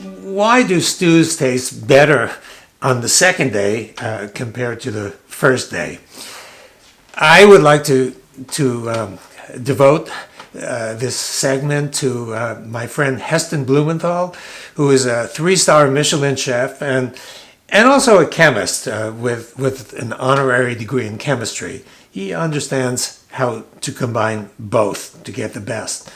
why do stews taste better on the second day compared to the first day? I would like to devote this segment to my friend Heston Blumenthal, who is a 3-star Michelin chef and also a chemist with an honorary degree in chemistry. He understands how to combine both to get the best.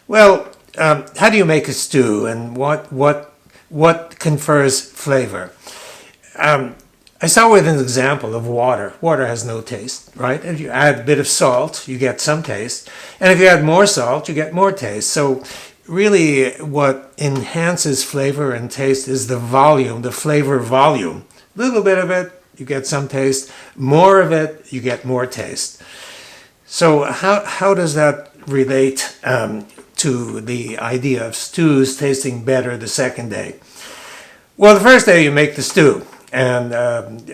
Well, how do you make a stew, and what confers flavor? I start with an example of water. Water has no taste, right? If you add a bit of salt, you get some taste. And if you add more salt, you get more taste. So really what enhances flavor and taste is the volume, the flavor volume. A little bit of it, you get some taste. More of it, you get more taste. So how does that relate to the idea of stews tasting better the second day? Well, the first day you make the stew. And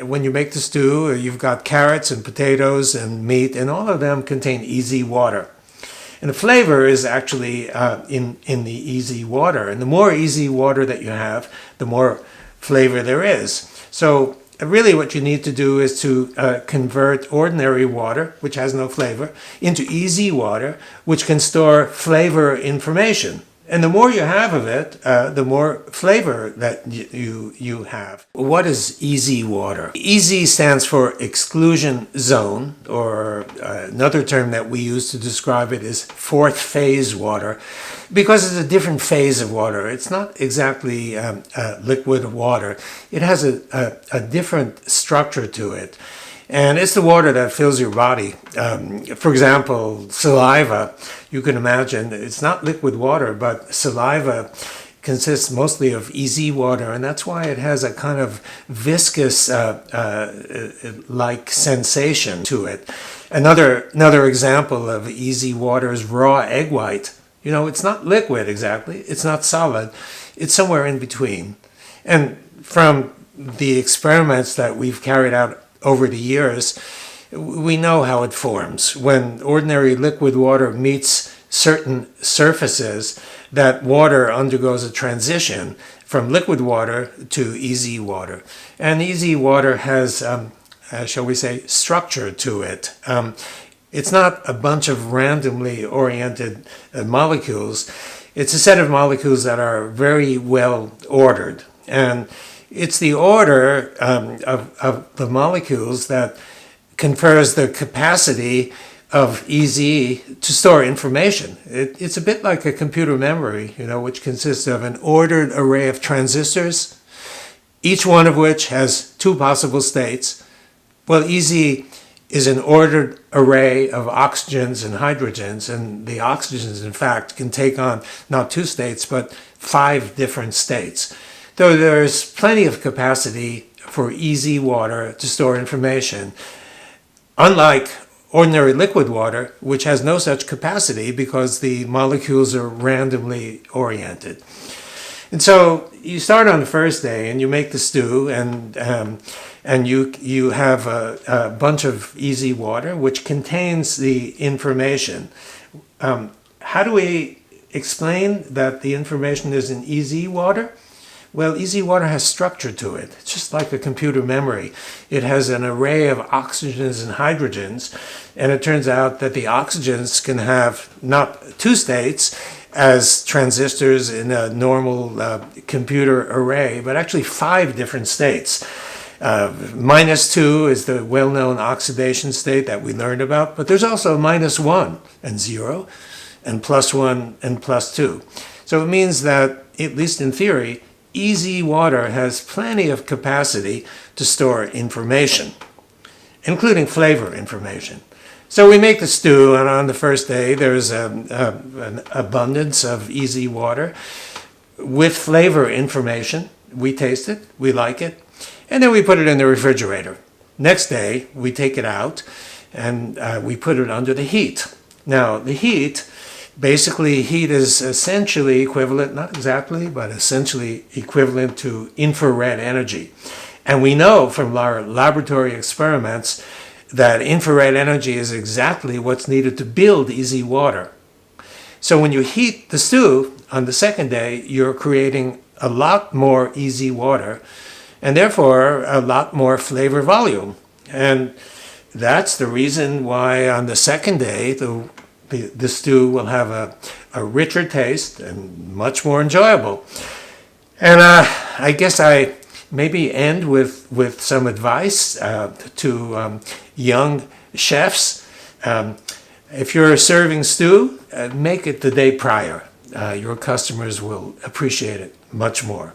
when you make the stew, you've got carrots and potatoes and meat, and all of them contain easy water. And the flavor is actually in the easy water. And the more easy water that you have, the more flavor there is. So really what you need to do is to convert ordinary water, which has no flavor, into easy water, which can store flavor information. And the more you have of it, the more flavor that you have. What is easy water? Easy stands for exclusion zone, or another term that we use to describe it is fourth phase water, because it's a different phase of water. It's not exactly liquid water. It has a different structure to it. And it's the water that fills your body. For example, saliva, you can imagine, it's not liquid water, but saliva consists mostly of easy water, and that's why it has a kind of viscous like sensation to it. Another example of easy water is raw egg white. You know, it's not liquid exactly, it's not solid, it's somewhere in between. And from the experiments that we've carried out over the years, we know how it forms. When ordinary liquid water meets certain surfaces, that water undergoes a transition from liquid water to easy water. And easy water has, shall we say, structure to it. It's not a bunch of randomly oriented molecules. It's a set of molecules that are very well ordered. And it's the order of the molecules that confers the capacity of easy to store information. It's a bit like a computer memory, you know, which consists of an ordered array of transistors, each one of which has 2 possible states. Well, easy is an ordered array of oxygens and hydrogens, and the oxygens, in fact, can take on not 2 states, but 5 different states. Though there's plenty of capacity for easy water to store information, unlike ordinary liquid water, which has no such capacity because the molecules are randomly oriented. And so you start on the first day and you make the stew, and you have a bunch of easy water which contains the information. How do we explain that the information is in easy water? Well, easy water has structure to it. It's just like a computer memory. It has an array of oxygens and hydrogens, and it turns out that the oxygens can have not 2 states as transistors in a normal computer array, but actually 5 different states. -2 is the well-known oxidation state that we learned about, but there's also -1 and 0, and +1 and +2. So it means that, at least in theory, easy water has plenty of capacity to store information, including flavor information. So we make the stew, and on the first day there's an abundance of easy water with flavor information. We taste it, we like it, and then we put it in the refrigerator. Next day we take it out and we put it under the heat. Now the heat, basically heat is essentially equivalent, not exactly, but essentially equivalent to infrared energy. And we know from our laboratory experiments that infrared energy is exactly what's needed to build easy water. So when you heat the stew on the second day, you're creating a lot more easy water, and therefore a lot more flavor volume. And that's the reason why on the second day, the stew will have a richer taste and much more enjoyable. And I guess I maybe end with some advice to young chefs. If you're serving stew, make it the day prior. Your customers will appreciate it much more.